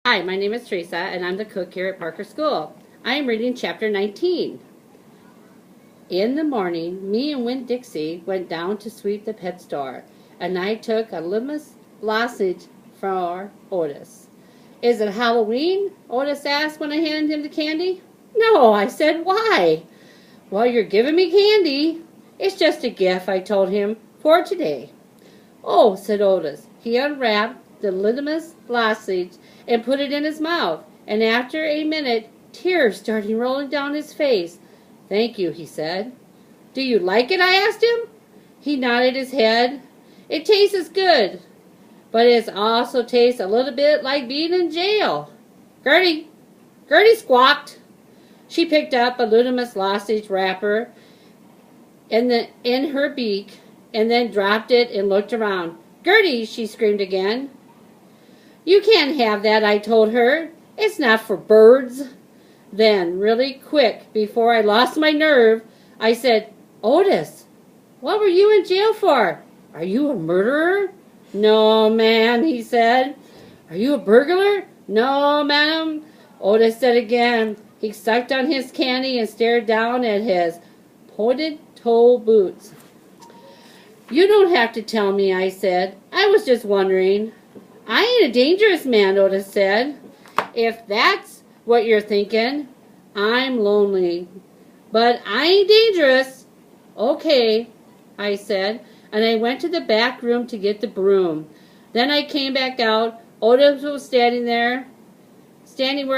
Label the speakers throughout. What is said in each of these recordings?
Speaker 1: Hi, my name is Teresa, and I'm the cook here at Parker School. I am reading chapter 19. In the morning, me and Winn-Dixie went down to sweep the pet store, and I took a little sausage for Otis. Is it Halloween? Otis asked when I handed him the candy. No, I said, why? Well, you're giving me candy. It's just a gift, I told him, for today. Oh, said Otis. He unwrapped the littlest sausage and put it in his mouth, and after a minute, tears started rolling down his face. Thank you, he said. Do you like it? I asked him. He nodded his head. It tastes good, but it also tastes a little bit like being in jail. Gertie squawked. She picked up a littlest sausage wrapper in her beak and then dropped it and looked around. Gertie, she screamed again. You can't have that, I told her. It's not for birds. Then, really quick, before I lost my nerve, I said, Otis, what were you in jail for? Are you a murderer? No, ma'am, he said. Are you a burglar? No, madam. Otis said again. He sucked on his candy and stared down at his pointed toe boots. You don't have to tell me, I said. I was just wondering. I ain't a dangerous man, Otis said. If that's what you're thinking, I'm lonely. But I ain't dangerous. Okay, I said, and I went to the back room to get the broom. Then I came back out. Otis was standing where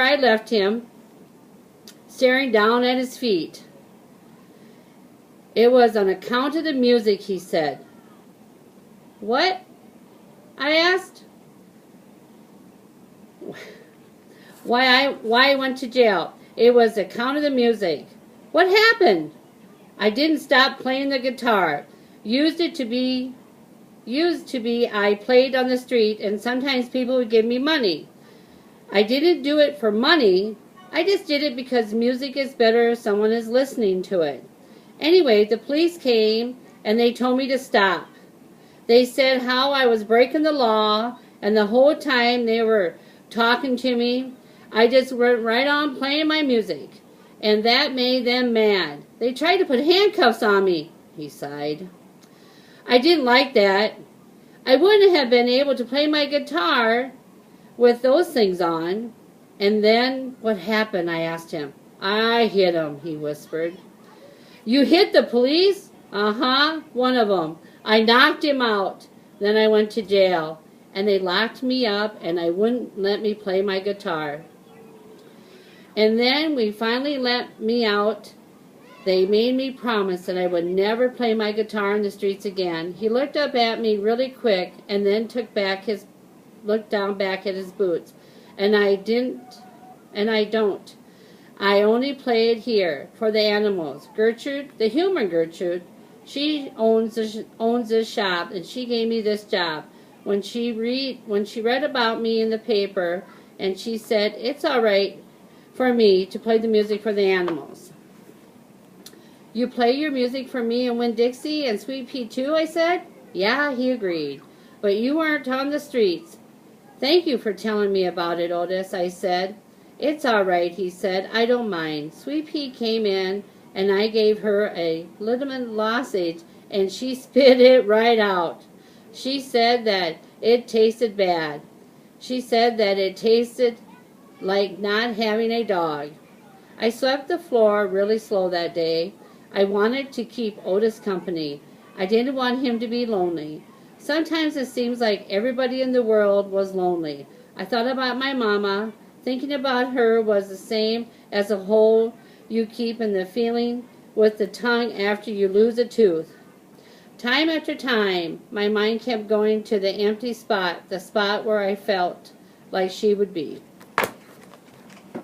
Speaker 1: I left him, staring down at his feet. It was on account of the music, he said. What? I asked. Why I went to jail. It was on account of the music. What happened? I didn't stop playing the guitar. Used to be I played on the street, and sometimes people would give me money. I didn't do it for money. I just did it because music is better if someone is listening to it. Anyway, the police came and they told me to stop. They said how I was breaking the law, and the whole time they were talking to me, I just went right on playing my music, and that made them mad. They tried to put handcuffs on me, he sighed. I didn't like that. I wouldn't have been able to play my guitar with those things on. And then what happened? I asked him. I hit him, he whispered. You hit the police? Uh-huh, one of them. I knocked him out. Then I went to jail, and they locked me up, and they wouldn't let me play my guitar. And then we finally let me out. They made me promise that I would never play my guitar in the streets again. He looked up at me really quick, and then looked down back at his boots. And I don't. I only play it here for the animals. Gertrude, the human Gertrude, she owns this shop, and she gave me this job. When she read about me in the paper, and she said it's all right for me to play the music for the animals. You play your music for me and Winn-Dixie and Sweet Pea too, I said. Yeah, he agreed. But you weren't on the streets. Thank you for telling me about it, Otis, I said. It's all right, he said. I don't mind. Sweet Pea came in, and I gave her a little sausage, and she spit it right out. She said that it tasted bad. She said that it tasted like not having a dog. I swept the floor really slow that day. I wanted to keep Otis company. I didn't want him to be lonely. Sometimes it seems like everybody in the world was lonely. I thought about my mama. Thinking about her was the same as a hole you keep in the feeling with the tongue after you lose a tooth. Time after time, my mind kept going to the empty spot, the spot where I felt like she would be.